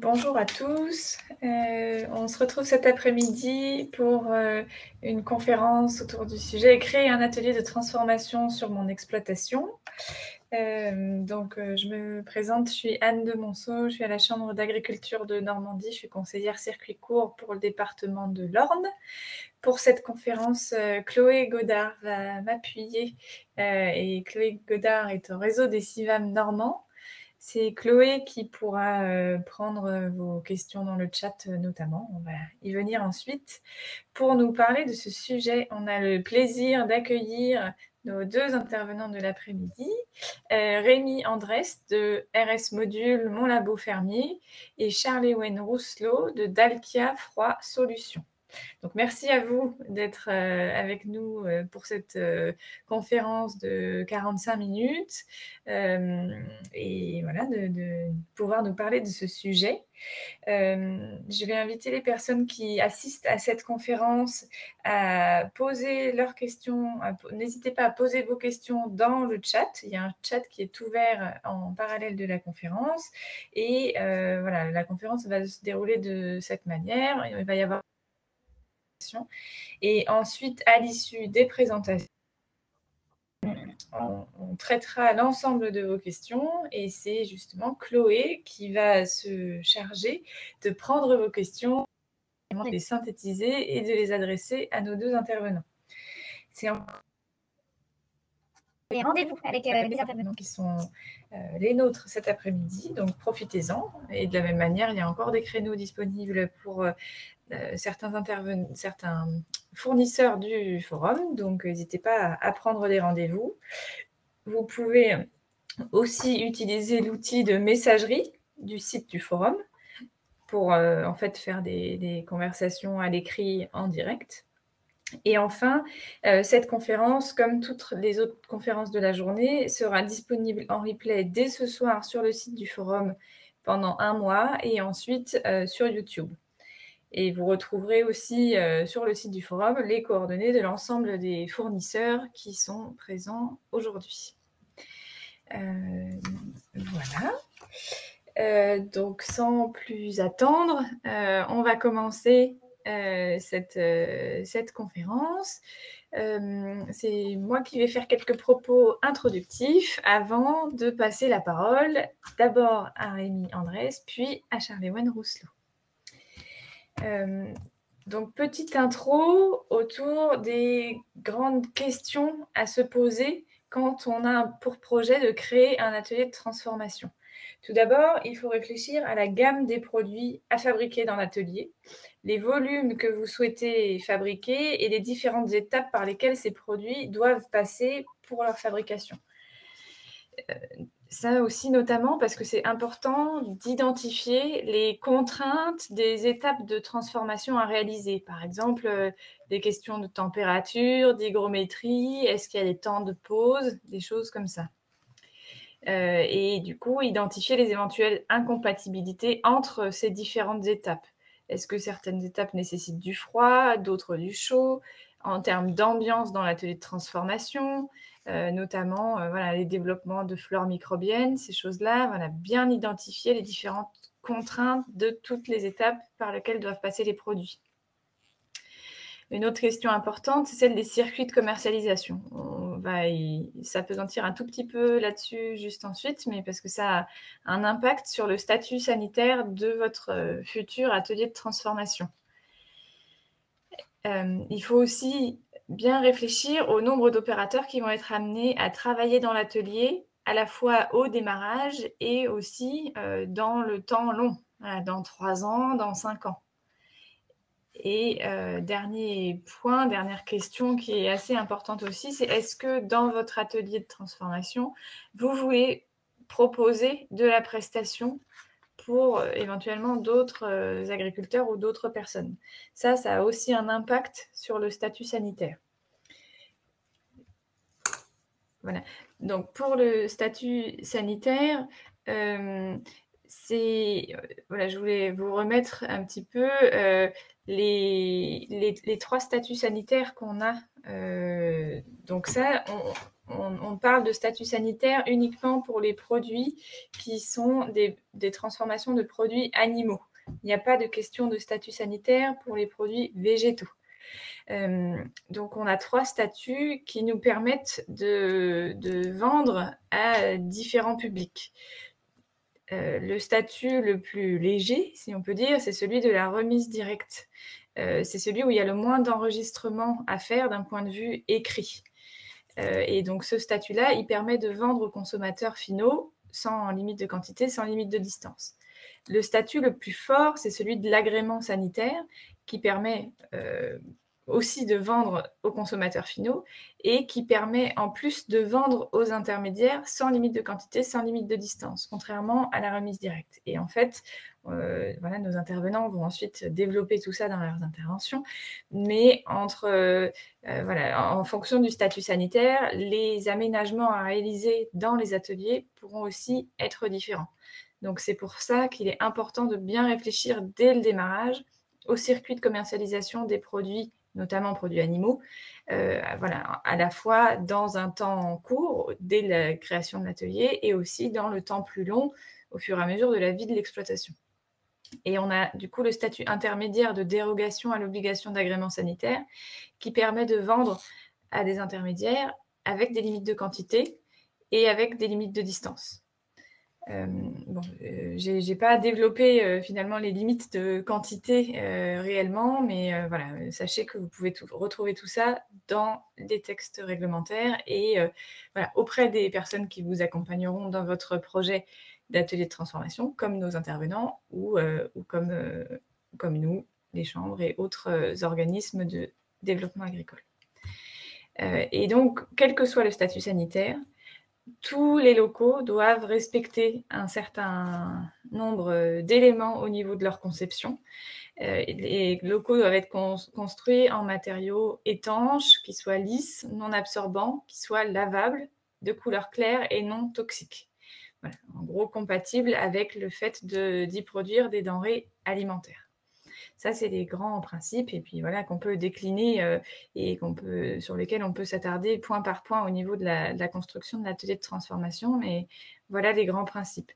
Bonjour à tous. On se retrouve cet après-midi pour une conférence autour du sujet créer un atelier de transformation sur mon exploitation. Je me présente, je suis Anne de Monceau, je suis à la Chambre d'agriculture de Normandie, je suis conseillère circuit court pour le département de l'Orne. Pour cette conférence, Chloé Godard va m'appuyer et Chloé Godard est au réseau des CIVAM normands. C'est Chloé qui pourra prendre vos questions dans le chat notamment. On va y venir ensuite. Pour nous parler de ce sujet, on a le plaisir d'accueillir nos deux intervenants de l'après-midi, Rémi Andrest de RS Module Mon Labo Fermier et Charles-Ewen Rousselot de Dalkia Froid Solutions. Donc, merci à vous d'être avec nous pour cette conférence de 45 minutes et voilà, de pouvoir nous parler de ce sujet. Je vais inviter les personnes qui assistent à cette conférence à poser leurs questions. N'hésitez pas à poser vos questions dans le chat. Il y a un chat qui est ouvert en parallèle de la conférence. Et voilà, la conférence va se dérouler de cette manière. Il va y avoir et ensuite, à l'issue des présentations, on traitera l'ensemble de vos questions et c'est justement Chloé qui va se charger de prendre vos questions, de les synthétiser et de les adresser à nos deux intervenants. C'est les rendez-vous avec les intervenants qui sont les nôtres cet après-midi, donc profitez-en. Et de la même manière, il y a encore des créneaux disponibles pour certains fournisseurs du forum, donc n'hésitez pas à prendre des rendez-vous. Vous pouvez aussi utiliser l'outil de messagerie du site du forum pour en fait faire des conversations à l'écrit en direct. Et enfin, cette conférence, comme toutes les autres conférences de la journée, sera disponible en replay dès ce soir sur le site du forum pendant 1 mois et ensuite sur YouTube. Et vous retrouverez aussi sur le site du forum les coordonnées de l'ensemble des fournisseurs qui sont présents aujourd'hui. Voilà. Donc, sans plus attendre, on va commencer cette conférence. C'est moi qui vais faire quelques propos introductifs avant de passer la parole d'abord à Rémi Andrest, puis à Charles-Ewen Rousselot. Donc, petite intro autour des grandes questions à se poser quand on a pour projet de créer un atelier de transformation. Tout d'abord, il faut réfléchir à la gamme des produits à fabriquer dans l'atelier, les volumes que vous souhaitez fabriquer et les différentes étapes par lesquelles ces produits doivent passer pour leur fabrication. Ça aussi notamment parce que c'est important d'identifier les contraintes des étapes de transformation à réaliser. Par exemple, des questions de température, d'hygrométrie, est-ce qu'il y a des temps de pause, des choses comme ça. Et du coup, identifier les éventuelles incompatibilités entre ces différentes étapes. Est-ce que certaines étapes nécessitent du froid, d'autres du chaud, en termes d'ambiance dans l'atelier de transformation, notamment voilà, les développements de flore microbienne, ces choses-là, voilà, bien identifier les différentes contraintes de toutes les étapes par lesquelles doivent passer les produits. Une autre question importante, c'est celle des circuits de commercialisation. On va s'appesantir un tout petit peu là-dessus juste ensuite, mais parce que ça a un impact sur le statut sanitaire de votre futur atelier de transformation. Il faut aussi bien réfléchir au nombre d'opérateurs qui vont être amenés à travailler dans l'atelier, à la fois au démarrage et aussi dans le temps long, voilà, dans 3 ans, dans 5 ans. Et dernier point, dernière question qui est assez importante aussi, c'est est-ce que dans votre atelier de transformation, vous voulez proposer de la prestation pour éventuellement d'autres agriculteurs ou d'autres personnes. Ça a aussi un impact sur le statut sanitaire. Voilà. Donc, pour le statut sanitaire, voilà, je voulais vous remettre un petit peu les 3 statuts sanitaires qu'on a. Donc ça, on parle de statut sanitaire uniquement pour les produits qui sont des transformations de produits animaux. Il n'y a pas de question de statut sanitaire pour les produits végétaux. Donc, on a 3 statuts qui nous permettent de vendre à différents publics. Le statut le plus léger, si on peut dire, c'est celui de la remise directe. C'est celui où il y a le moins d'enregistrement à faire d'un point de vue écrit. Et donc, ce statut-là, il permet de vendre aux consommateurs finaux sans limite de quantité, sans limite de distance. Le statut le plus fort, c'est celui de l'agrément sanitaire qui permet aussi de vendre aux consommateurs finaux et qui permet en plus de vendre aux intermédiaires sans limite de quantité, sans limite de distance, contrairement à la remise directe. Et en fait, voilà, nos intervenants vont ensuite développer tout ça dans leurs interventions, mais voilà, en fonction du statut sanitaire, les aménagements à réaliser dans les ateliers pourront aussi être différents. Donc c'est pour ça qu'il est important de bien réfléchir dès le démarrage au circuit de commercialisation des produits, notamment produits animaux, voilà, à la fois dans un temps court, dès la création de l'atelier, et aussi dans le temps plus long, au fur et à mesure de la vie de l'exploitation. Et on a du coup le statut intermédiaire de dérogation à l'obligation d'agrément sanitaire qui permet de vendre à des intermédiaires avec des limites de quantité et avec des limites de distance. J'ai pas développé finalement les limites de quantité réellement, mais voilà, sachez que vous pouvez retrouver tout ça dans les textes réglementaires et voilà, auprès des personnes qui vous accompagneront dans votre projet d'atelier de transformation, comme nos intervenants ou comme nous, les chambres et autres organismes de développement agricole. Et donc, quel que soit le statut sanitaire, tous les locaux doivent respecter un certain nombre d'éléments au niveau de leur conception. Les locaux doivent être construits en matériaux étanches, qui soient lisses, non absorbants, qui soient lavables, de couleur claire et non toxiques. Voilà, en gros, compatibles avec le fait d'y produire des denrées alimentaires. Ça, c'est les grands principes, et puis voilà, qu'on peut décliner et sur lesquels on peut s'attarder point par point au niveau de la construction de l'atelier de transformation, mais voilà les grands principes.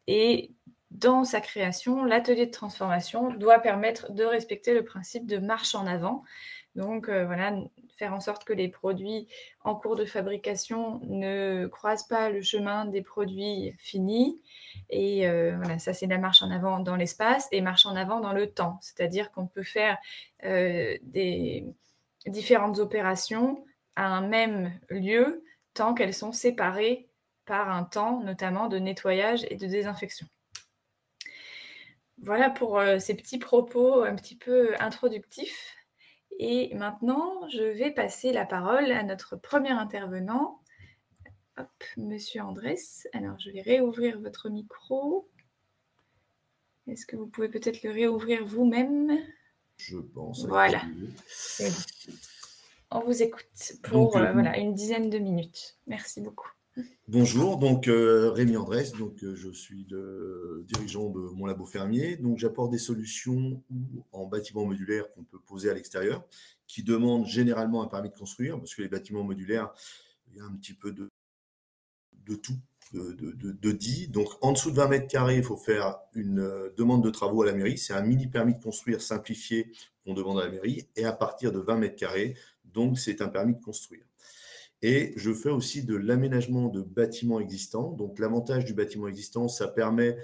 Et dans sa création, l'atelier de transformation doit permettre de respecter le principe de marche en avant. Donc voilà, faire en sorte que les produits en cours de fabrication ne croisent pas le chemin des produits finis. Et voilà, ça c'est la marche en avant dans l'espace et marche en avant dans le temps. C'est-à-dire qu'on peut faire des différentes opérations à un même lieu tant qu'elles sont séparées par un temps notamment de nettoyage et de désinfection. Voilà pour ces petits propos un petit peu introductifs. Et maintenant, je vais passer la parole à notre premier intervenant, hop, Monsieur Andrès. Alors, je vais réouvrir votre micro. Est-ce que vous pouvez peut-être le réouvrir vous-même? Je pense. Voilà. C'est bon. On vous écoute pour voilà, une dizaine de minutes. Merci beaucoup. Bonjour, donc Rémi Andrès, donc je suis le dirigeant de mon labo fermier. Donc j'apporte des solutions en bâtiment modulaire qu'on peut poser à l'extérieur, qui demandent généralement un permis de construire, parce que les bâtiments modulaires, il y a un petit peu de tout, de dit. Donc en dessous de 20 mètres carrés, il faut faire une demande de travaux à la mairie. C'est un mini permis de construire simplifié qu'on demande à la mairie. Et à partir de 20 mètres carrés, donc c'est un permis de construire. Et je fais aussi de l'aménagement de bâtiments existants. Donc, l'avantage du bâtiment existant, ça permet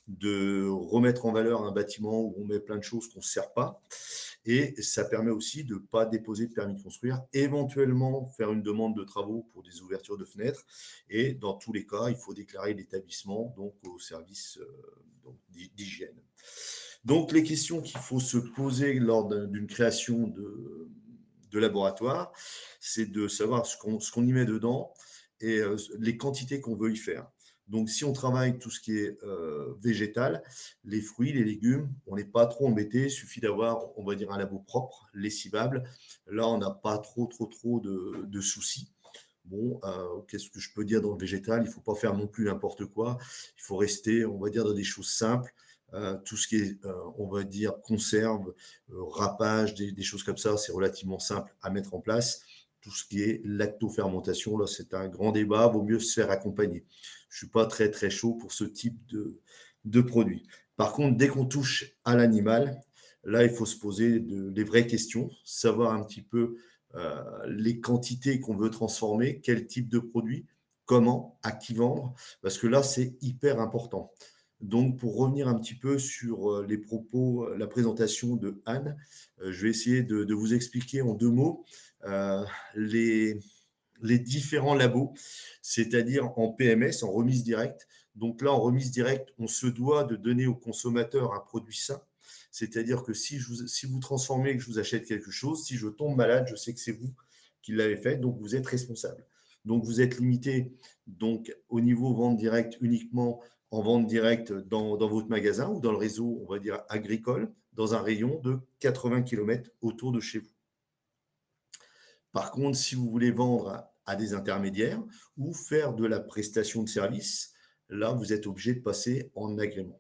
de remettre en valeur un bâtiment où on met plein de choses qu'on ne sert pas. Et ça permet aussi de ne pas déposer de permis de construire, éventuellement faire une demande de travaux pour des ouvertures de fenêtres. Et dans tous les cas, il faut déclarer l'établissement donc au service d'hygiène. Donc, les questions qu'il faut se poser lors d'une création de laboratoire, c'est de savoir ce qu'on y met dedans et les quantités qu'on veut y faire. Donc, si on travaille tout ce qui est végétal, les fruits, les légumes, on n'est pas trop embêté. Il suffit d'avoir, on va dire, un labo propre, lessivable. Là, on n'a pas trop de soucis. Bon, qu'est-ce que je peux dire dans le végétal? Il ne faut pas faire non plus n'importe quoi. Il faut rester, on va dire, dans des choses simples. Tout ce qui est, on va dire, conserve, rapage, des choses comme ça, c'est relativement simple à mettre en place. tout ce qui est lactofermentation. Là, c'est un grand débat, vaut mieux se faire accompagner. Je ne suis pas très, très chaud pour ce type de produit. Par contre, dès qu'on touche à l'animal, là, il faut se poser des vraies questions, savoir un petit peu les quantités qu'on veut transformer, quel type de produit, comment, à qui vendre, parce que là, c'est hyper important. Donc, pour revenir un petit peu sur les propos, la présentation de Anne, je vais essayer de vous expliquer en 2 mots les différents labos, c'est-à-dire en PMS, en remise directe. Donc là, en remise directe, on se doit de donner au consommateur un produit sain. C'est-à-dire que si vous transformez et que je vous achète quelque chose, si je tombe malade, je sais que c'est vous qui l'avez fait, donc vous êtes responsable. Donc vous êtes limité donc, au niveau vente directe uniquement en vente directe dans votre magasin ou dans le réseau, on va dire, agricole, dans un rayon de 80 km autour de chez vous. Par contre, si vous voulez vendre à des intermédiaires ou faire de la prestation de service, là, vous êtes obligé de passer en agrément.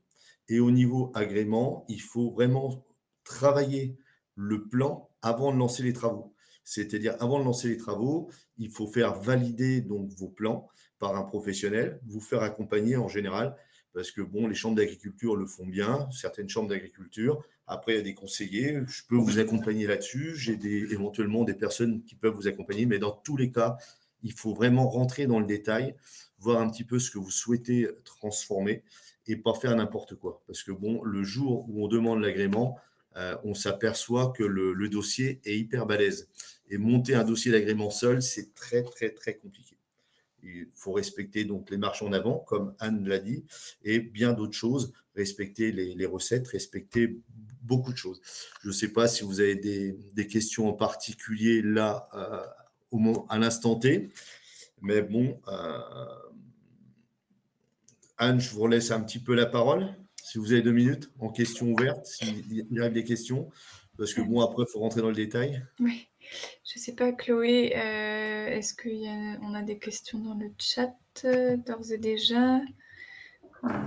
Et au niveau agrément, il faut vraiment travailler le plan avant de lancer les travaux. C'est-à-dire, avant de lancer les travaux, il faut faire valider donc vos plans par un professionnel, vous faire accompagner en général, parce que bon, les chambres d'agriculture le font bien, certaines chambres d'agriculture. Après, il y a des conseillers, je peux vous accompagner là-dessus. J'ai éventuellement des personnes qui peuvent vous accompagner, mais dans tous les cas, il faut vraiment rentrer dans le détail, voir un petit peu ce que vous souhaitez transformer et pas faire n'importe quoi. Parce que bon, le jour où on demande l'agrément, on s'aperçoit que le dossier est hyper balèze. Et monter un dossier d'agrément seul, c'est très, très, très compliqué. Il faut respecter donc les marches en avant, comme Anne l'a dit, et bien d'autres choses, respecter les recettes, respecter beaucoup de choses. Je ne sais pas si vous avez des questions en particulier là, à l'instant T, mais bon, Anne, je vous laisse un petit peu la parole, si vous avez 2 minutes, en questions ouvertes, s'il y a des questions, parce que bon, après, il faut rentrer dans le détail. Oui. Je ne sais pas, Chloé, est-ce qu'on a des questions dans le chat d'ores et déjà?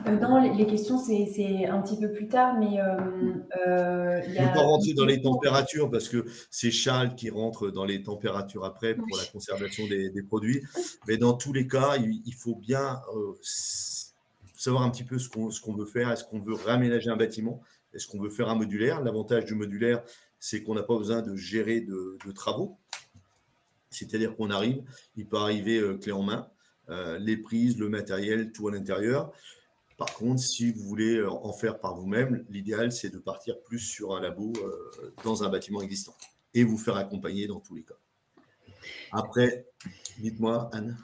Non, les questions, c'est un petit peu plus tard, mais il y a... Je ne veux pas rentrer dans les températures parce que c'est Charles qui rentre dans les températures après pour la conservation des produits. Mais dans tous les cas, il faut bien savoir un petit peu ce qu'on veut faire. Est-ce qu'on veut réaménager un bâtiment? Est-ce qu'on veut faire un modulaire? L'avantage du modulaire, c'est qu'on n'a pas besoin de gérer de travaux. C'est-à-dire qu'on arrive, il peut arriver clé en main, les prises, le matériel, tout à l'intérieur. Par contre, si vous voulez en faire par vous-même, l'idéal, c'est de partir plus sur un labo dans un bâtiment existant et vous faire accompagner dans tous les cas. Après, dites-moi, Anne.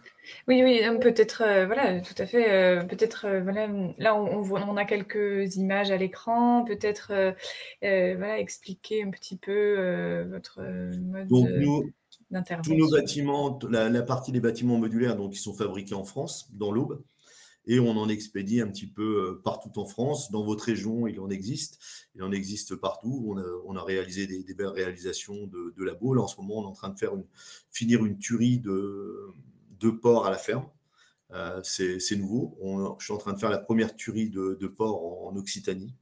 Oui, peut-être, voilà, tout à fait. Peut-être, voilà, là, on a quelques images à l'écran. Peut-être, voilà, expliquer un petit peu votre mode d'intervention. Tous nos bâtiments, la partie des bâtiments modulaires, donc, ils sont fabriqués en France, dans l'Aube. Et on en expédie un petit peu partout en France. Dans votre région, il en existe partout. On a réalisé des belles réalisations de labos. Là, en ce moment, on est en train de finir une tuerie de porcs à la ferme. C'est nouveau. Je suis en train de faire la première tuerie de porcs en Occitanie,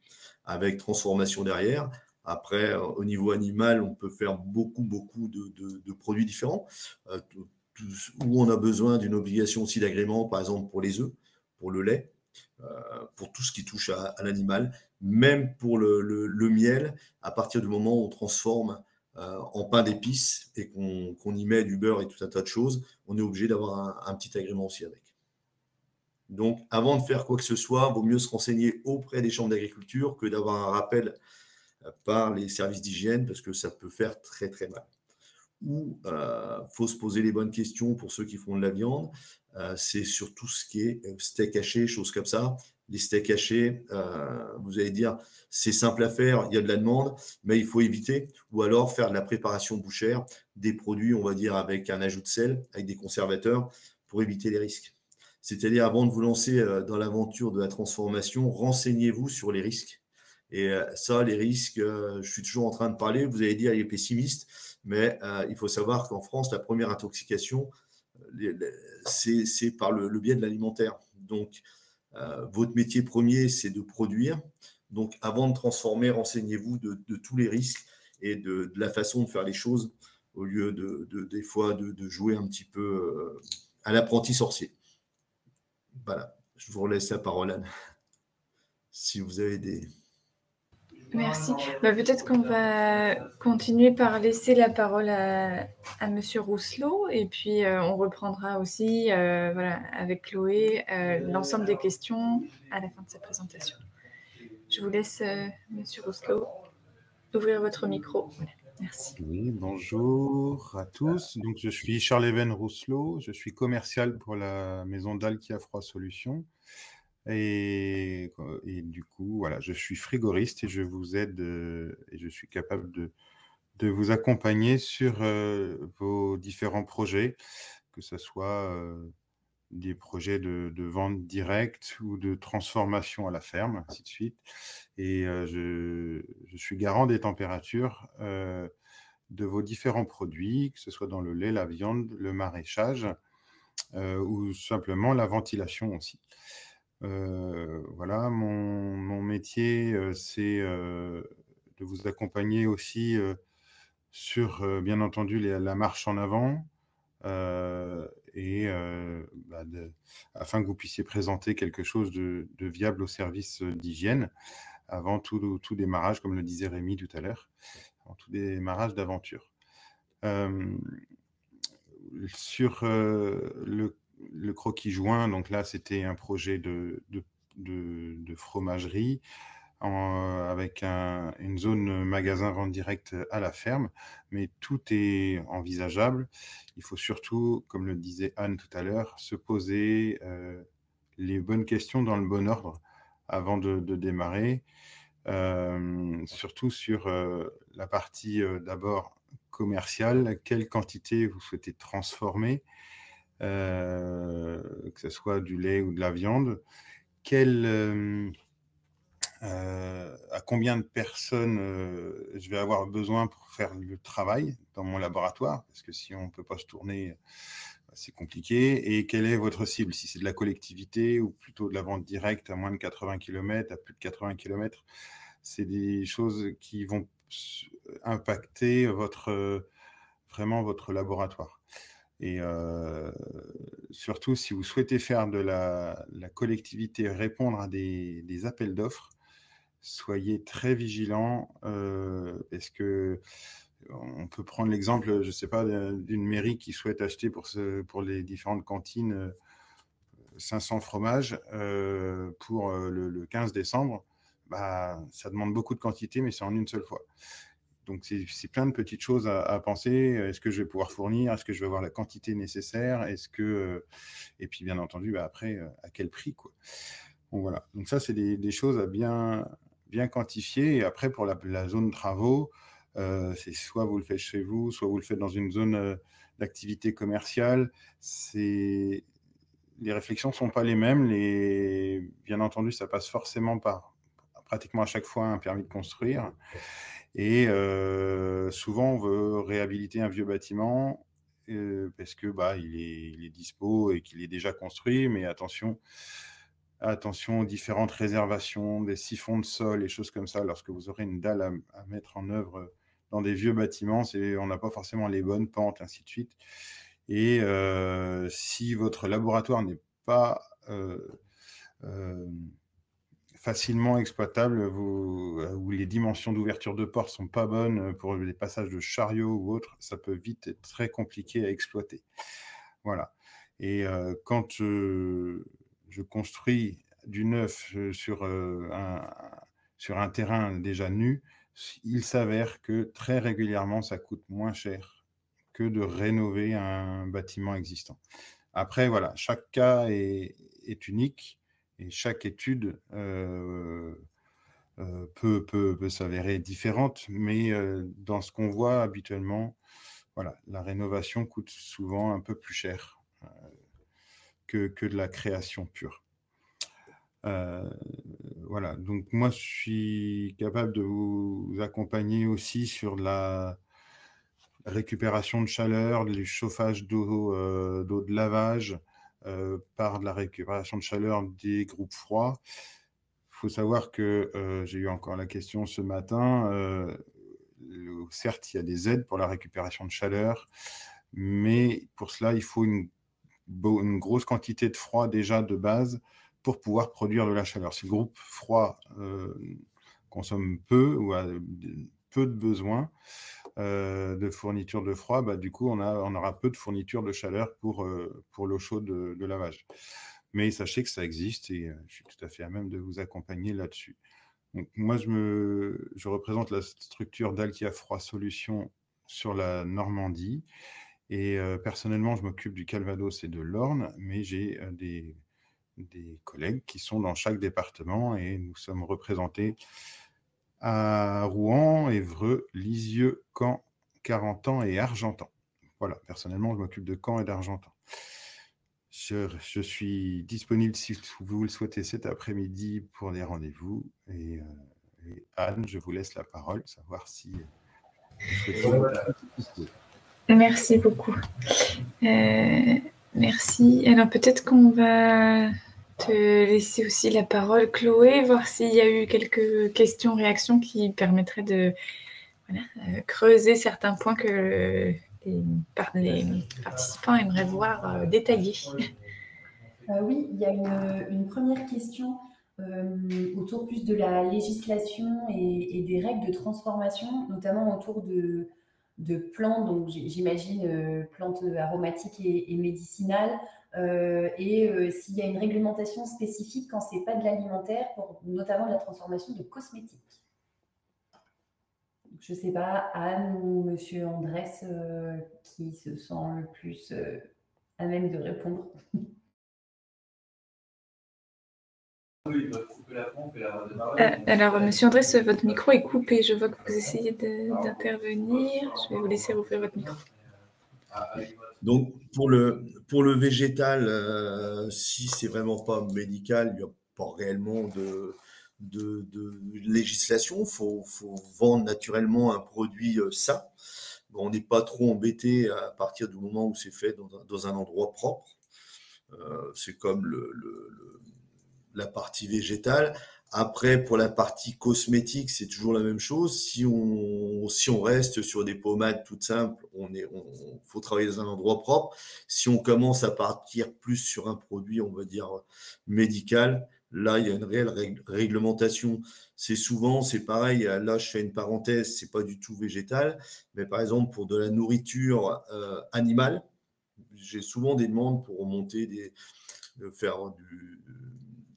avec transformation derrière. Après, au niveau animal, on peut faire beaucoup de produits différents, où on a besoin d'une obligation aussi d'agrément, par exemple pour les œufs, pour le lait, pour tout ce qui touche à l'animal, même pour le miel, à partir du moment où on transforme en pain d'épices et qu'on y met du beurre et tout un tas de choses, on est obligé d'avoir un petit agrément aussi avec. Donc, avant de faire quoi que ce soit, il vaut mieux se renseigner auprès des chambres d'agriculture que d'avoir un rappel par les services d'hygiène, parce que ça peut faire très, très mal. Ou faut se poser les bonnes questions pour ceux qui font de la viande. C'est sur tout ce qui est steak haché, choses comme ça. Les steaks hachés, vous allez dire, c'est simple à faire, il y a de la demande, mais il faut éviter. Ou alors faire de la préparation bouchère, des produits, on va dire, avec un ajout de sel, avec des conservateurs, pour éviter les risques. C'est-à-dire, avant de vous lancer dans l'aventure de la transformation, renseignez-vous sur les risques. Et ça, les risques, je suis toujours en train de parler, vous allez dire, il est pessimiste, mais il faut savoir qu'en France, la première intoxication, c'est par le biais de l'alimentaire. Donc, votre métier premier, c'est de produire. Donc, avant de transformer, renseignez-vous de tous les risques et de la façon de faire les choses au lieu des fois de jouer un petit peu à l'apprenti sorcier. Voilà, je vous laisse la parole, Anne, si vous avez des... Merci. Peut-être qu'on va continuer par laisser la parole à Monsieur Rousselot et puis on reprendra aussi voilà, avec Chloé l'ensemble des questions à la fin de sa présentation. Je vous laisse, Monsieur Rousselot, ouvrir votre micro. Voilà. Merci. Oui, bonjour à tous. Donc, je suis Charles-Even Rousselot. Je suis commercial pour la maison d'Alkia Froid Solutions. Et du coup, voilà, je suis frigoriste et je vous aide et je suis capable de vous accompagner sur vos différents projets, que ce soit des projets de vente directe ou de transformation à la ferme, ainsi de suite. Et je suis garant des températures de vos différents produits, que ce soit dans le lait, la viande, le maraîchage ou simplement la ventilation aussi. Voilà, mon métier, c'est de vous accompagner aussi sur, bien entendu, la marche en avant et afin que vous puissiez présenter quelque chose de viable au service d'hygiène avant tout démarrage, comme le disait Rémi tout à l'heure, avant tout démarrage d'aventure. Sur le croquis joint, donc là, c'était un projet de fromagerie avec une zone magasin vente directe à la ferme, mais tout est envisageable. Il faut surtout, comme le disait Anne tout à l'heure, se poser les bonnes questions dans le bon ordre avant de démarrer, surtout sur la partie d'abord commerciale, quelle quantité vous souhaitez transformer, que ce soit du lait ou de la viande, à combien de personnes je vais avoir besoin pour faire le travail dans mon laboratoire, parce que si on ne peut pas se tourner, c'est compliqué. Et quelle est votre cible? Si c'est de la collectivité ou plutôt de la vente directe à moins de 80 km, à plus de 80 km, c'est des choses qui vont impacter vraiment votre laboratoire. Et surtout, si vous souhaitez faire de la collectivité, répondre à des appels d'offres, soyez très vigilants parce que on peut prendre l'exemple, je ne sais pas, d'une mairie qui souhaite acheter pour les différentes cantines 500 fromages pour le 15 décembre. Bah, ça demande beaucoup de quantité, mais c'est en une seule fois. Donc, c'est plein de petites choses à penser. Est-ce que je vais pouvoir fournir? Est-ce que je vais avoir la quantité nécessaire? Et puis, bien entendu, après, à quel prix, quoi. Donc, voilà. Donc, ça, c'est des choses à bien quantifier. Et après, pour la zone travaux, c'est soit vous le faites chez vous, soit vous le faites dans une zone d'activité commerciale. Les réflexions ne sont pas les mêmes. Bien entendu, ça passe forcément par pratiquement à chaque fois un permis de construire. Et souvent, on veut réhabiliter un vieux bâtiment parce que il est dispo et qu'il est déjà construit. Mais attention aux différentes réservations, des siphons de sol et choses comme ça. Lorsque vous aurez une dalle à mettre en œuvre dans des vieux bâtiments, on n'a pas forcément les bonnes pentes, ainsi de suite. Et si votre laboratoire n'est pas facilement exploitable, où les dimensions d'ouverture de porte sont pas bonnes pour les passages de chariots ou autres, ça peut vite être très compliqué à exploiter. Voilà. Et quand je construis du neuf sur un terrain déjà nu, il s'avère que très régulièrement, ça coûte moins cher que de rénover un bâtiment existant. Après, voilà, chaque cas est unique. Et chaque étude peut s'avérer différente, mais dans ce qu'on voit habituellement, voilà, la rénovation coûte souvent un peu plus cher que de la création pure. Voilà, donc moi, je suis capable de vous accompagner aussi sur la récupération de chaleur, du chauffage d'eau de lavage, par de la récupération de chaleur des groupes froids. Il faut savoir que j'ai eu encore la question ce matin, certes, il y a des aides pour la récupération de chaleur, mais pour cela, il faut une grosse quantité de froid déjà de base pour pouvoir produire de la chaleur. Si le groupe froid consomme peu ou a peu de besoins de fourniture de froid, du coup, on aura peu de fourniture de chaleur pour l'eau chaude de lavage. Mais sachez que ça existe et je suis tout à fait à même de vous accompagner là-dessus. Donc, moi, je représente la structure d'Alkia Froid Solutions sur la Normandie. Et personnellement, je m'occupe du Calvados et de l'Orne, mais j'ai des collègues qui sont dans chaque département et nous sommes représentés à Rouen, Évreux, Lisieux, Caen, Carentan et Argentan. Voilà, personnellement, je m'occupe de Caen et d'Argentan. Je suis disponible si vous le souhaitez cet après-midi pour des rendez-vous. Et Anne, je vous laisse la parole, savoir si vous souhaitez. Merci beaucoup. Merci. Alors peut-être qu'on va te laisser aussi la parole, Chloé, voir s'il y a eu quelques questions, réactions qui permettraient de creuser certains points que les participants aimeraient voir détaillés. Oui, il y a une première question autour plus de la législation et des règles de transformation, notamment autour de plantes, donc j'imagine plantes aromatiques et médicinales, et s'il y a une réglementation spécifique quand ce n'est pas de l'alimentaire, pour notamment de la transformation de cosmétiques. Je ne sais pas, Anne ou Monsieur Andrès, qui se sent le plus à même de répondre. Alors, Monsieur Andrès, votre micro est coupé. Je vois que vous essayez d'intervenir. Je vais vous laisser rouvrir votre micro. Donc, pour le végétal, si c'est vraiment pas médical, il n'y a pas réellement de législation. Faut vendre naturellement un produit sain. On n'est pas trop embêté à partir du moment où c'est fait dans un endroit propre. C'est comme la partie végétale. Après, pour la partie cosmétique, c'est toujours la même chose. Si on reste sur des pommades toutes simples, faut travailler dans un endroit propre. Si on commence à partir plus sur un produit, on va dire, médical, là, il y a une réelle réglementation. C'est pareil, là, je fais une parenthèse, c'est pas du tout végétal, mais par exemple, pour de la nourriture animale, j'ai souvent des demandes pour faire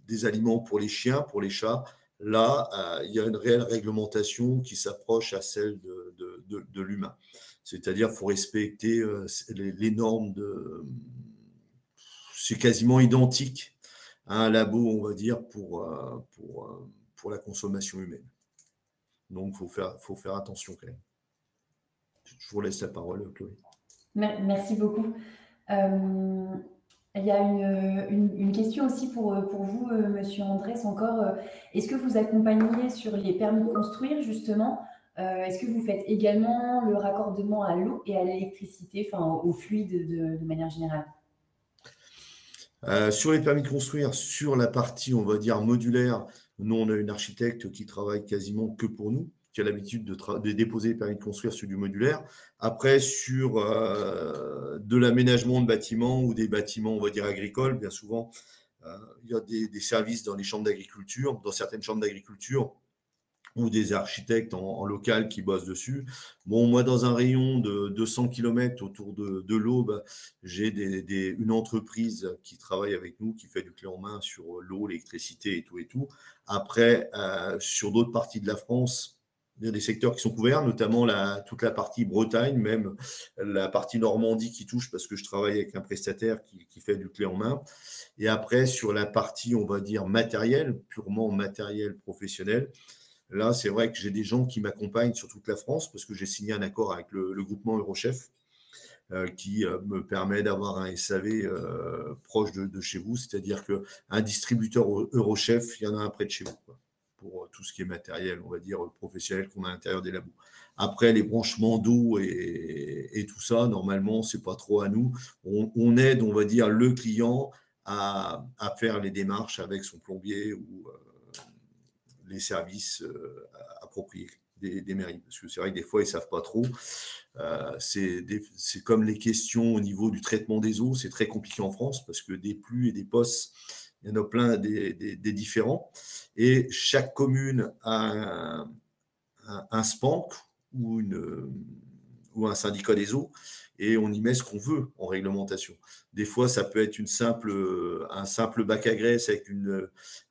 des aliments pour les chiens, pour les chats. Là, il y a une réelle réglementation qui s'approche à celle de l'humain. C'est-à-dire qu'il faut respecter les normes c'est quasiment identique à un labo, on va dire, pour la consommation humaine. Donc, il faut faire attention quand même. Je vous laisse la parole, Chloé. Merci beaucoup. Il y a une question aussi pour vous, Monsieur Andrès, encore. Est-ce que vous accompagnez sur les permis de construire, justement? Est-ce que vous faites également le raccordement à l'eau et à l'électricité, enfin au fluide de manière générale? Sur les permis de construire, sur la partie, on va dire, modulaire, nous, on a une architecte qui travaille quasiment que pour nous, qui a l'habitude de déposer les permis de construire sur du modulaire. Après, sur de l'aménagement de bâtiments ou des bâtiments, on va dire, agricoles, bien souvent, il y a des services dans les chambres d'agriculture, dans certaines chambres d'agriculture, ou des architectes en local qui bossent dessus. Bon, moi, dans un rayon de 200 km autour de l'Aube, j'ai une entreprise qui travaille avec nous, qui fait du clé en main sur l'eau, l'électricité et tout et tout. Après, sur d'autres parties de la France, il y a des secteurs qui sont couverts, notamment toute la partie Bretagne, même la partie Normandie qui touche, parce que je travaille avec un prestataire qui fait du clé en main. Et après, sur la partie, on va dire, matériel, purement matériel professionnel, là, c'est vrai que j'ai des gens qui m'accompagnent sur toute la France parce que j'ai signé un accord avec le groupement Eurochef qui me permet d'avoir un SAV proche de chez vous. C'est-à-dire qu'un distributeur Eurochef, il y en a un près de chez vous, quoi, pour tout ce qui est matériel, on va dire, professionnel qu'on a à l'intérieur des labos. Après, les branchements d'eau et tout ça, normalement, ce n'est pas trop à nous. On aide, on va dire, le client à faire les démarches avec son plombier ou les services appropriés des mairies. Parce que c'est vrai que des fois, ils ne savent pas trop. C'est comme les questions au niveau du traitement des eaux. C'est très compliqué en France parce que des pluies et des POS, il y en a plein des différents. Et chaque commune a un SPANC ou un syndicat des eaux, et on y met ce qu'on veut en réglementation. Des fois, ça peut être un simple bac à graisse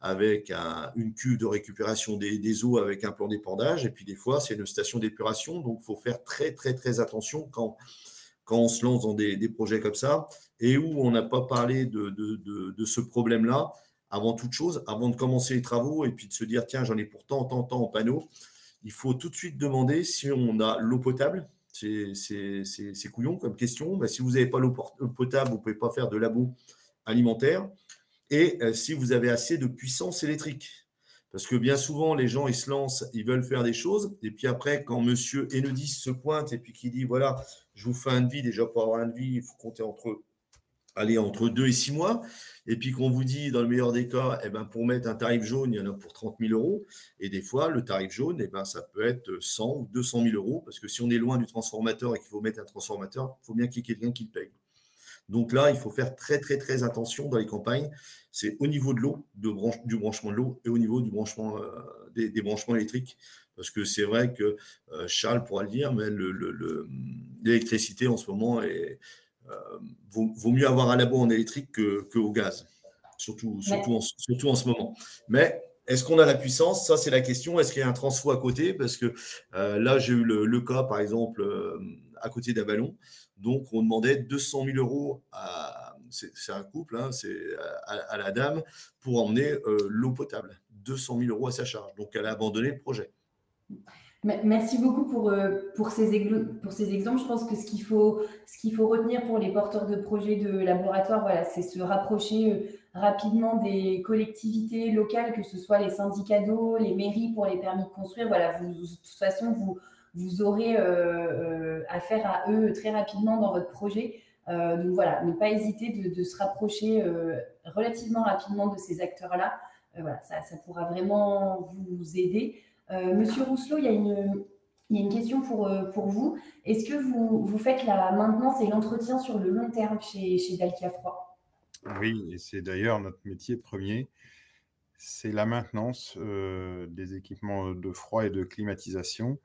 avec une cuve de récupération des eaux avec un plan d'épandage, et puis des fois, c'est une station d'épuration, donc il faut faire très, très, très attention quand on se lance dans des projets comme ça, et où on n'a pas parlé de ce problème-là, avant toute chose, avant de commencer les travaux, et puis de se dire, tiens, j'en ai pour tant en panneau, il faut tout de suite demander si on a l'eau potable. C'est couillon comme question. Ben, si vous n'avez pas l'eau potable, vous ne pouvez pas faire de labo alimentaire. Et si vous avez assez de puissance électrique. Parce que bien souvent, les gens, ils se lancent, ils veulent faire des choses. Et puis après, quand monsieur Enedis se pointe et puis qu'il dit, voilà, je vous fais un devis, déjà pour avoir un devis, il faut compter entre 2 et 6 mois. Et puis qu'on vous dit, dans le meilleur des cas, eh ben, pour mettre un tarif jaune, il y en a pour 30 000 euros. Et des fois, le tarif jaune, eh ben, ça peut être 100 ou 200 000 euros. Parce que si on est loin du transformateur et qu'il faut mettre un transformateur, il faut bien qu'il y ait quelqu'un qui le paye. Donc là, il faut faire très, très, très attention dans les campagnes. C'est au niveau de l'eau, du branchement de l'eau, et au niveau du branchement, des branchements électriques. Parce que c'est vrai que Charles pourra le dire, mais l'électricité en ce moment vaut mieux avoir un labo en électrique qu'au gaz, surtout en ce moment. Mais est-ce qu'on a la puissance? Ça, c'est la question. Est-ce qu'il y a un transfo à côté? Parce que là, j'ai eu le cas, par exemple, à côté d'Avalon. Donc, on demandait 200 000 euros c'est un couple, hein, à la dame, pour emmener l'eau potable. 200 000 euros à sa charge. Donc, elle a abandonné le projet. Merci beaucoup pour ces exemples. Je pense que ce qu'il faut retenir pour les porteurs de projets de laboratoire, voilà, c'est se rapprocher rapidement des collectivités locales, que ce soit les syndicats d'eau, les mairies pour les permis de construire. Voilà, de toute façon, vous aurez affaire à eux très rapidement dans votre projet. Donc voilà, ne pas hésiter de se rapprocher relativement rapidement de ces acteurs-là. Voilà, ça pourra vraiment vous aider. Monsieur Rousselot, il y a une question pour vous. Est-ce que vous faites la maintenance et l'entretien sur le long terme chez Dalkia Froid? Oui, et c'est d'ailleurs notre métier premier. C'est la maintenance des équipements de froid et de climatisation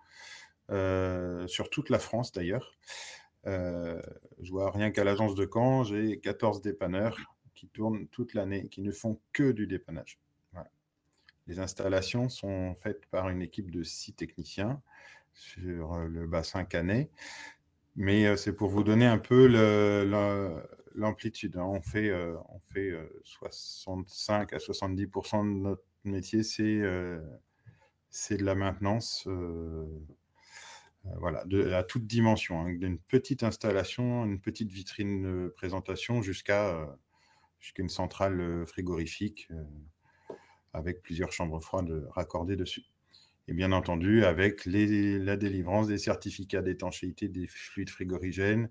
sur toute la France d'ailleurs. Je vois rien qu'à l'agence de Caen, j'ai 14 dépanneurs qui tournent toute l'année, qui ne font que du dépannage. Voilà. Les installations sont faites par une équipe de 6 techniciens sur le bassin canet, mais c'est pour vous donner un peu l'amplitude. Hein. On fait 65 à 70% de notre métier, c'est de la maintenance. Voilà, à toute dimension, hein, d'une petite installation, une petite vitrine de présentation jusqu'à une centrale frigorifique avec plusieurs chambres froides raccordées dessus. Et bien entendu, avec la délivrance des certificats d'étanchéité des fluides frigorigènes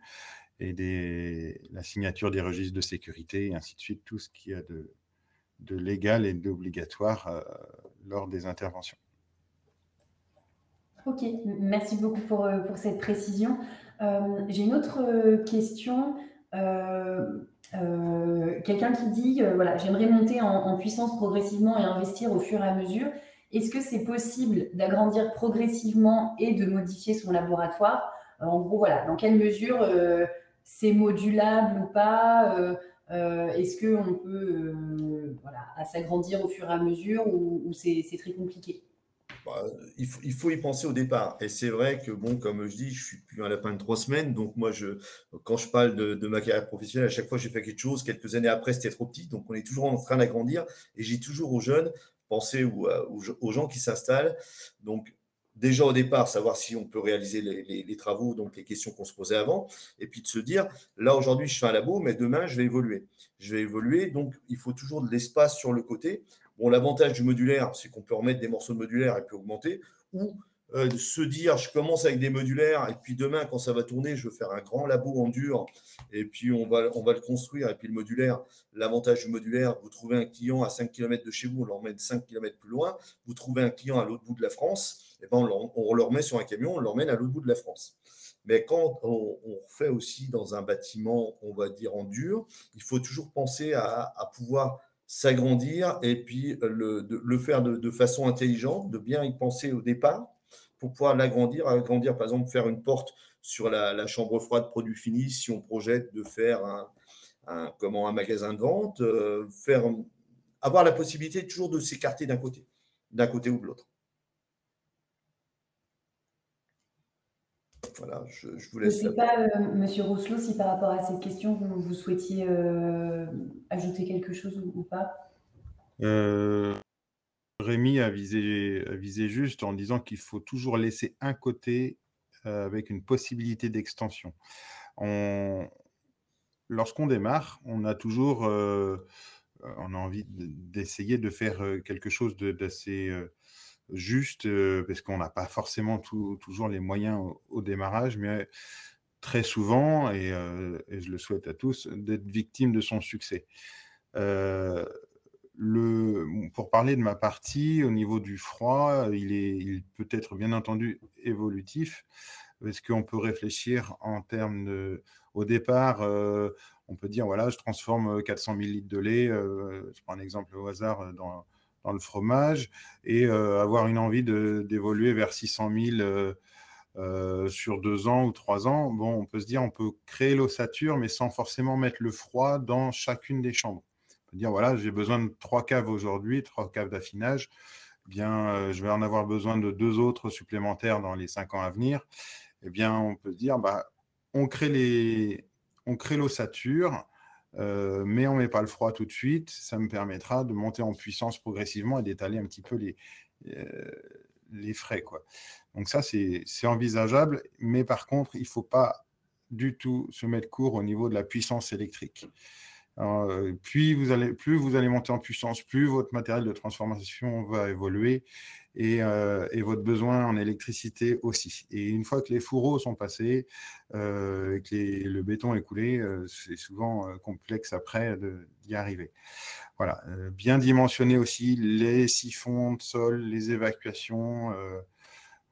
et la signature des registres de sécurité, et ainsi de suite, tout ce qu'il y a de légal et d'obligatoire lors des interventions. Ok, merci beaucoup pour cette précision. J'ai une autre question. Quelqu'un qui dit, voilà, j'aimerais monter en puissance progressivement et investir au fur et à mesure. Est-ce que c'est possible d'agrandir progressivement et de modifier son laboratoire? En gros, voilà, dans quelle mesure c'est modulable ou pas? Est-ce qu'on peut s'agrandir au fur et à mesure ou c'est très compliqué? Il faut y penser au départ. Et c'est vrai que, bon, comme je dis, je suis plus un lapin de 3 semaines. Donc, moi, quand je parle de ma carrière professionnelle, à chaque fois, j'ai fait quelque chose. Quelques années après, c'était trop petit. Donc, on est toujours en train d'agrandir. Et j'ai toujours aux jeunes, penser aux gens qui s'installent. Donc, déjà au départ, savoir si on peut réaliser les travaux, donc les questions qu'on se posait avant. Et puis de se dire, là, aujourd'hui, je fais un labo, mais demain, je vais évoluer. Donc, il faut toujours de l'espace sur le côté. Bon, l'avantage du modulaire, c'est qu'on peut remettre des morceaux de modulaire et puis augmenter, ou se dire je commence avec des modulaires et puis demain quand ça va tourner je vais faire un grand labo en dur et puis on va le construire. Et puis le modulaire, l'avantage du modulaire, vous trouvez un client à 5 km de chez vous, on l'emmène 5 km plus loin, vous trouvez un client à l'autre bout de la France, et ben on le remet sur un camion, on l'emmène à l'autre bout de la France. Mais quand on fait aussi dans un bâtiment, on va dire en dur, il faut toujours penser à pouvoir s'agrandir et puis le faire de façon intelligente, de bien y penser au départ pour pouvoir l'agrandir. Agrandir, par exemple, faire une porte sur la chambre froide produit fini si on projette de faire un magasin de vente, avoir la possibilité toujours de s'écarter d'un côté ou de l'autre. Voilà, je vous laisse. Je ne sais pas, Monsieur Rousselot, si par rapport à cette question, vous souhaitiez ajouter quelque chose ou pas. Rémi a visé juste en disant qu'il faut toujours laisser un côté avec une possibilité d'extension. Lorsqu'on démarre, on a toujours on a envie d'essayer de faire quelque chose d'assez juste, parce qu'on n'a pas forcément toujours les moyens au démarrage, mais très souvent, et je le souhaite à tous, d'être victime de son succès. Pour parler de ma partie, au niveau du froid, il peut être bien entendu évolutif, parce qu'on peut réfléchir en termes au départ, on peut dire, voilà, je transforme 400 000 litres de lait, je prends un exemple au hasard, dans le fromage, et avoir une envie d'évoluer vers 600 000 sur 2 ans ou 3 ans. Bon, on peut se dire, on peut créer l'ossature, mais sans forcément mettre le froid dans chacune des chambres. On peut dire, voilà, j'ai besoin de 3 caves aujourd'hui, 3 caves d'affinage. Eh bien, je vais en avoir besoin de 2 autres supplémentaires dans les 5 ans à venir. Eh bien, on peut se dire, on crée l'ossature, mais on ne met pas le froid tout de suite. Ça me permettra de monter en puissance progressivement et d'étaler un petit peu les frais, quoi. Donc ça, c'est envisageable, mais par contre, il ne faut pas du tout se mettre court au niveau de la puissance électrique. Alors, plus vous allez monter en puissance, plus votre matériel de transformation va évoluer et votre besoin en électricité aussi. Et une fois que les fourreaux sont passés, que le béton est coulé, c'est souvent complexe après d'y arriver. Voilà, bien dimensionner aussi les siphons de sol, les évacuations.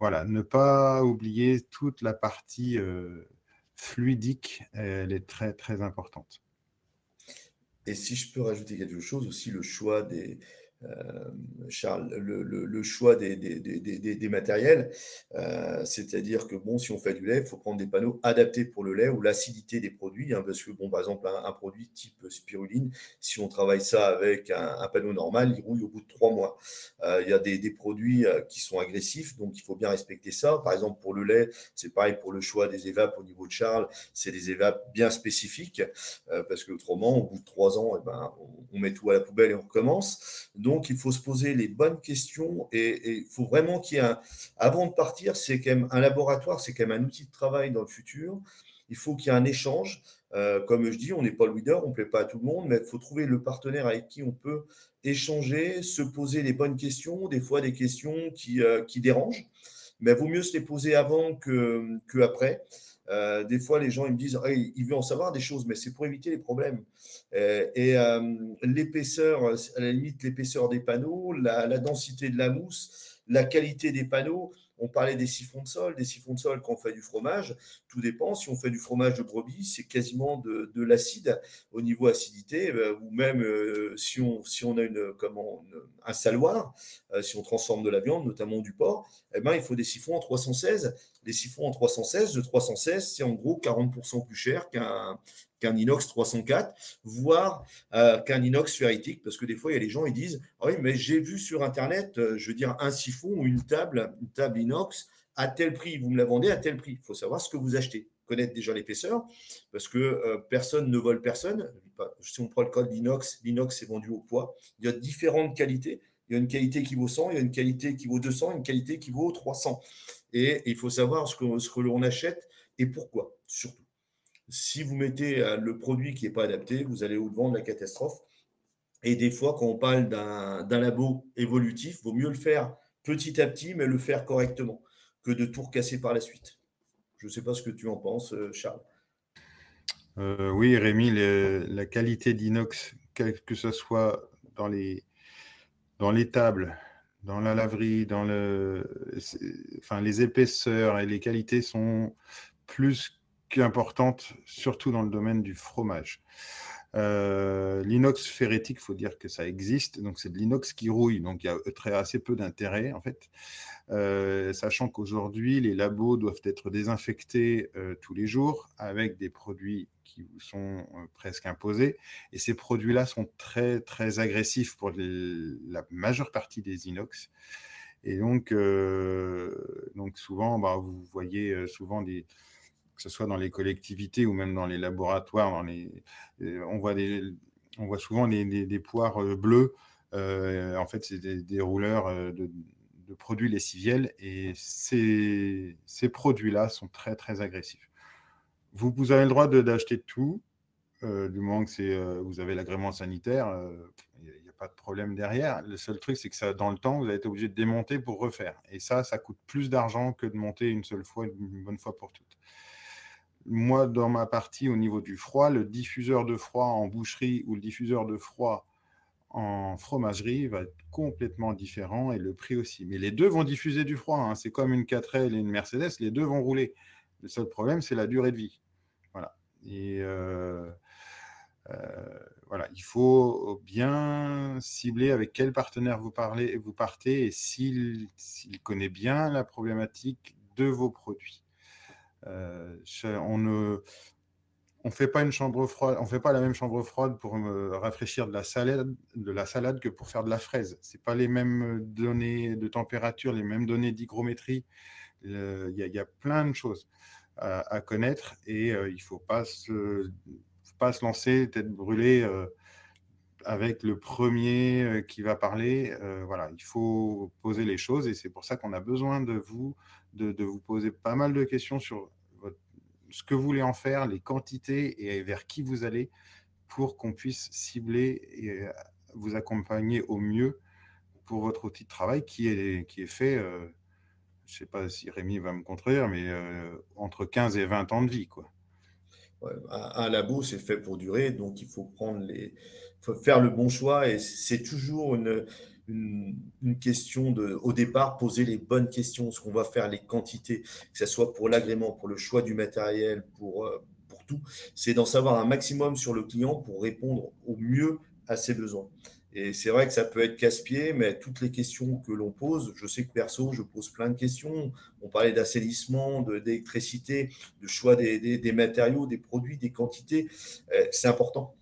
Voilà, ne pas oublier toute la partie fluidique, elle est très très importante. Et si je peux rajouter quelque chose aussi, le choix Charles, le choix des matériels, c'est-à-dire que bon, si on fait du lait, il faut prendre des panneaux adaptés pour le lait ou l'acidité des produits, hein, parce que bon, par exemple, un produit type spiruline, si on travaille ça avec un panneau normal, il rouille au bout de 3 mois. Il y a des produits qui sont agressifs, donc il faut bien respecter ça. Par exemple, pour le lait, c'est pareil pour le choix des évapes au niveau de Charles, c'est des évapes bien spécifiques, parce qu'autrement, au bout de 3 ans, on met tout à la poubelle et on recommence. Donc, il faut se poser les bonnes questions et il faut vraiment qu'il y ait avant de partir, c'est quand même un laboratoire, c'est quand même un outil de travail dans le futur. Il faut qu'il y ait un échange. Comme je dis, on n'est pas le leader, on ne plaît pas à tout le monde, mais il faut trouver le partenaire avec qui on peut échanger, se poser les bonnes questions, des fois des questions qui dérangent, mais il vaut mieux se les poser avant qu'après. Des fois, les gens ils me disent hey, ils veulent en savoir des choses, mais c'est pour éviter les problèmes. L'épaisseur, à la limite, l'épaisseur des panneaux, la densité de la mousse, la qualité des panneaux. On parlait des siphons de sol. Des siphons de sol, quand on fait du fromage, tout dépend. Si on fait du fromage de brebis, c'est quasiment de l'acide au niveau acidité, ou même si on a un saloir, si on transforme de la viande, notamment du porc, eh ben, il faut des siphons en 316. Les siphons en 316, le 316, c'est en gros 40% plus cher qu'un inox 304, voire qu'un inox ferritique, parce que des fois, il y a les gens, ils disent ah oui, mais j'ai vu sur Internet, je veux dire, un siphon ou une table inox à tel prix, vous me la vendez à tel prix. Il faut savoir ce que vous achetez, connaître déjà l'épaisseur, parce que personne ne vole personne. Si on prend le code l'inox est vendu au poids. Il y a différentes qualités. Il y a une qualité qui vaut 100, il y a une qualité qui vaut 200, une qualité qui vaut 300. Et il faut savoir ce que l'on achète et pourquoi, surtout. Si vous mettez le produit qui n'est pas adapté, vous allez au-devant de la catastrophe. Et des fois, quand on parle d'un labo évolutif, il vaut mieux le faire petit à petit, mais le faire correctement. que de tout recasser par la suite. Je ne sais pas ce que tu en penses, Charles. Oui, Rémi, la qualité d'inox, que ce soit dans les tables, dans la laverie, les épaisseurs et les qualités sont plus qu'importantes, surtout dans le domaine du fromage. L'inox ferritique, il faut dire que ça existe, donc c'est de l'inox qui rouille, donc il y a assez peu d'intérêt en fait. Sachant qu'aujourd'hui, les labos doivent être désinfectés tous les jours avec des produits qui vous sont presque imposés. Et ces produits-là sont très, très agressifs pour la majeure partie des inox. Et donc souvent, vous voyez souvent que ce soit dans les collectivités ou même dans les laboratoires, on voit souvent des poires bleues. En fait, c'est des rouleurs de produits lessiviels et ces produits-là sont très, très agressifs. Vous avez le droit d'acheter tout, du moment que vous avez l'agrément sanitaire, il n'y a pas de problème derrière. Le seul truc, c'est que dans le temps, vous allez être obligé de démonter pour refaire. Et ça coûte plus d'argent que de monter une seule fois, une bonne fois pour toutes. Moi, dans ma partie, au niveau du froid, le diffuseur de froid en boucherie ou le diffuseur de froid en fromagerie va être complètement différent et le prix aussi. Mais les deux vont diffuser du froid, hein. C'est comme une 4L et une Mercedes, les deux vont rouler. Le seul problème, c'est la durée de vie. Voilà. Et voilà, il faut bien cibler avec quel partenaire vous partez et s'il connaît bien la problématique de vos produits. On ne fait pas une chambre froide, on fait pas la même chambre froide pour rafraîchir de la salade que pour faire de la fraise. C'est pas les mêmes données de température, les mêmes données d'hygrométrie. Il y a plein de choses à connaître et il faut pas se lancer tête brûlée avec le premier qui va parler. Voilà, il faut poser les choses et c'est pour ça qu'on a besoin de vous poser pas mal de questions sur ce que vous voulez en faire, les quantités et vers qui vous allez pour qu'on puisse cibler et vous accompagner au mieux pour votre outil de travail qui est fait, je ne sais pas si Rémi va me contredire, mais entre 15 et 20 ans de vie, quoi. Ouais, un labo, c'est fait pour durer, donc il faut faut faire le bon choix et c'est toujours une question au départ, poser les bonnes questions, ce qu'on va faire, les quantités, que ce soit pour l'agrément, pour le choix du matériel, pour tout. C'est d'en savoir un maximum sur le client pour répondre au mieux à ses besoins. Et c'est vrai que ça peut être casse-pied, mais toutes les questions que l'on pose, je sais que perso, je pose plein de questions. On parlait d'assainissement, d'électricité, de choix des matériaux, des produits, des quantités. C'est important.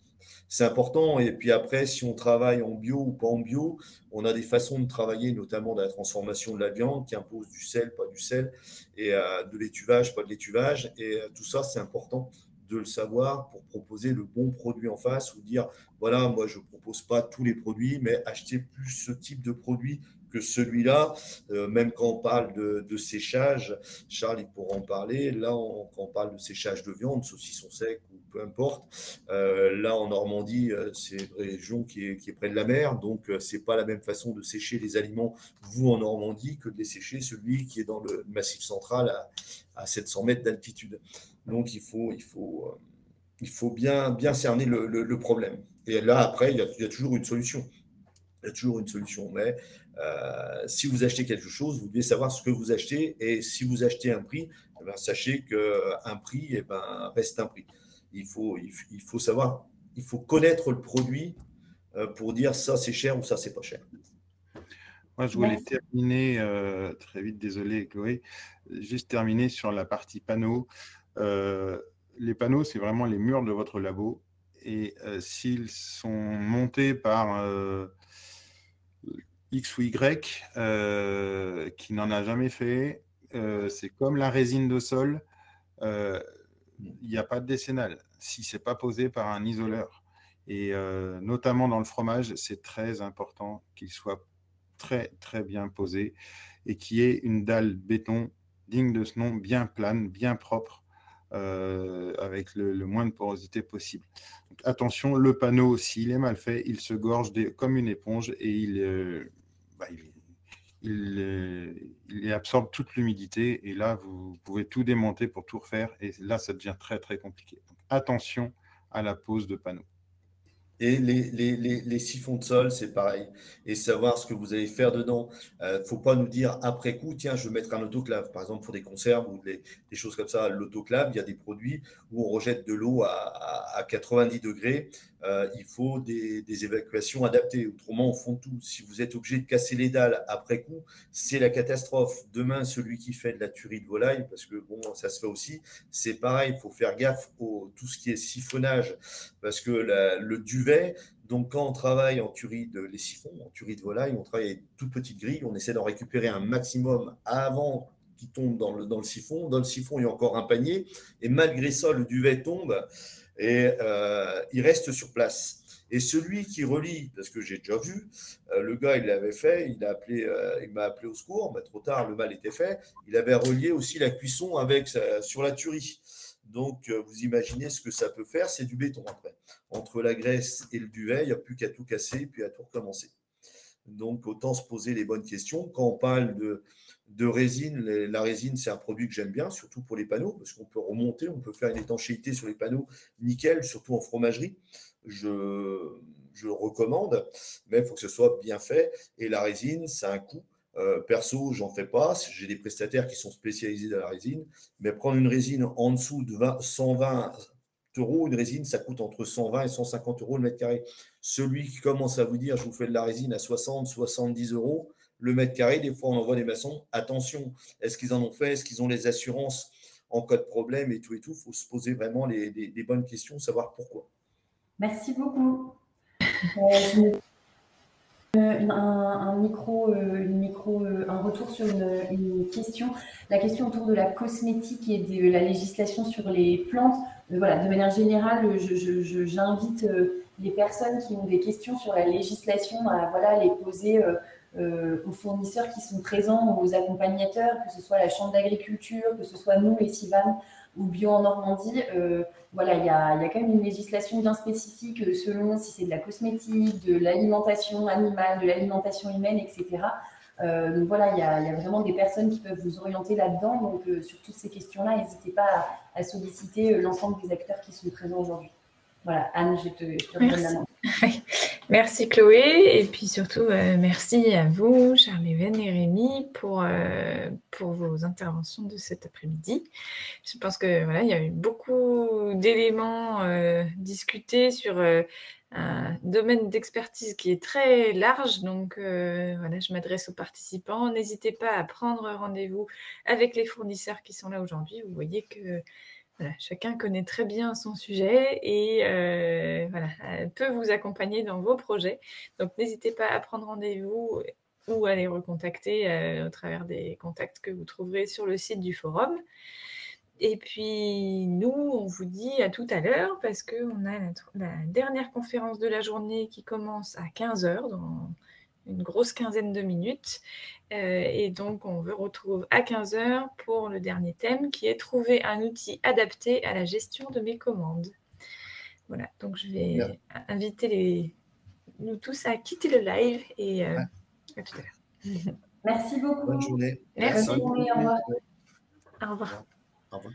C'est important. Et puis après, si on travaille en bio ou pas en bio, on a des façons de travailler, notamment dans la transformation de la viande, qui impose du sel, pas du sel, et de l'étuvage, pas de l'étuvage. Et tout ça, c'est important de le savoir pour proposer le bon produit en face ou dire, voilà, moi, je ne propose pas tous les produits, mais acheter plus ce type de produit que celui-là, même quand on parle de séchage, Charles, il pourra en parler. Là, quand on parle de séchage de viande, saucisson sec ou peu importe, là en Normandie, c'est une région qui est près de la mer, donc c'est pas la même façon de sécher les aliments, vous en Normandie, que de les sécher celui qui est dans le Massif central à 700 mètres d'altitude. Donc il faut bien cerner le problème. Et là, après, il y a toujours une solution. Il y a toujours une solution. Mais si vous achetez quelque chose, vous devez savoir ce que vous achetez. Et si vous achetez un prix, eh ben, sachez qu'un prix reste un prix. Il faut savoir, il faut connaître le produit pour dire ça c'est cher ou ça c'est pas cher. Moi, je voulais terminer très vite, désolé Chloé, juste terminer sur la partie panneaux. Les panneaux, c'est vraiment les murs de votre labo. Et s'ils sont montés par X ou Y, qui n'en a jamais fait, c'est comme la résine de sol, il n'y a pas de décennale si ce n'est pas posé par un isoleur. Et notamment dans le fromage, c'est très important qu'il soit très, très bien posé et qu'il y ait une dalle béton digne de ce nom, bien plane, bien propre, avec le moins de porosité possible. Donc, attention, le panneau, s'il est mal fait, il se gorge comme une éponge et il il absorbe toute l'humidité et là, vous pouvez tout démonter pour tout refaire et là, ça devient très, très compliqué. Donc, attention à la pose de panneaux. Et les siphons de sol, c'est pareil. Et savoir ce que vous allez faire dedans. Faut pas nous dire après coup, tiens, je vais mettre un autoclave. Par exemple, pour des conserves ou des choses comme ça, l'autoclave, il y a des produits où on rejette de l'eau à 90 degrés. Il faut des évacuations adaptées. Autrement, on fond tout. Si vous êtes obligé de casser les dalles après coup, c'est la catastrophe. Demain, celui qui fait de la tuerie de volaille, parce que bon, ça se fait aussi, c'est pareil. Il faut faire gaffe tout ce qui est siphonnage, parce que le duvet, donc quand on travaille en tuerie les siphons, en tuerie de volaille, on travaille avec toute petite grille, on essaie d'en récupérer un maximum avant qu'il tombe dans le siphon. Dans le siphon, il y a encore un panier, et malgré ça, le duvet tombe et il reste sur place. Et celui qui relie, parce que j'ai déjà vu, le gars, il l'avait fait, il m'a appelé au secours, trop tard, le mal était fait, il avait relié aussi la cuisson sur la tuerie. Donc, vous imaginez ce que ça peut faire, c'est du béton après. Entre la graisse et le duvet, il n'y a plus qu'à tout casser, puis à tout recommencer. Donc, autant se poser les bonnes questions. Quand on parle de résine, la résine, c'est un produit que j'aime bien, surtout pour les panneaux, parce qu'on peut remonter, on peut faire une étanchéité sur les panneaux nickel, surtout en fromagerie. Je recommande, mais il faut que ce soit bien fait. Et la résine, ça a un coût. Perso, j'en fais pas. J'ai des prestataires qui sont spécialisés dans la résine, mais prendre une résine en dessous de 120 euros, une résine, ça coûte entre 120 et 150 euros le mètre carré. Celui qui commence à vous dire, je vous fais de la résine à 60, 70 euros le mètre carré, des fois on envoie des maçons. Attention, est-ce qu'ils en ont fait? Est-ce qu'ils ont les assurances en cas de problème et tout? Il faut se poser vraiment les bonnes questions, savoir pourquoi. Merci beaucoup. Un retour sur une question, la question autour de la cosmétique et de la législation sur les plantes. Voilà, de manière générale, j'invite les personnes qui ont des questions sur la législation à les poser aux fournisseurs qui sont présents, aux accompagnateurs, que ce soit la Chambre d'agriculture, que ce soit nous, les CIVAM ou Bio en Normandie. Voilà, il y a quand même une législation bien spécifique selon si c'est de la cosmétique, de l'alimentation animale, de l'alimentation humaine, etc. Donc voilà, il y a vraiment des personnes qui peuvent vous orienter là-dedans. Donc sur toutes ces questions-là, n'hésitez pas à solliciter l'ensemble des acteurs qui sont présents aujourd'hui. Voilà, Anne, je te redonne la main. Merci Chloé, et puis surtout merci à vous, Charles-Even et Rémi, pour vos interventions de cet après-midi. Je pense que voilà, il y a eu beaucoup d'éléments discutés sur un domaine d'expertise qui est très large, donc voilà, je m'adresse aux participants. N'hésitez pas à prendre rendez-vous avec les fournisseurs qui sont là aujourd'hui. Vous voyez que voilà, chacun connaît très bien son sujet et peut vous accompagner dans vos projets. Donc, n'hésitez pas à prendre rendez-vous ou à les recontacter au travers des contacts que vous trouverez sur le site du forum. Et puis, nous, on vous dit à tout à l'heure parce qu'on a la dernière conférence de la journée qui commence à 15h, dans une grosse quinzaine de minutes. Et donc, on vous retrouve à 15h pour le dernier thème qui est « Trouver un outil adapté à la gestion de mes commandes ». Voilà, donc je vais inviter nous tous à quitter le live et à tout à l'heure. Merci beaucoup. Bonne journée. Merci. Bonne journée, au revoir. Au revoir. Au revoir.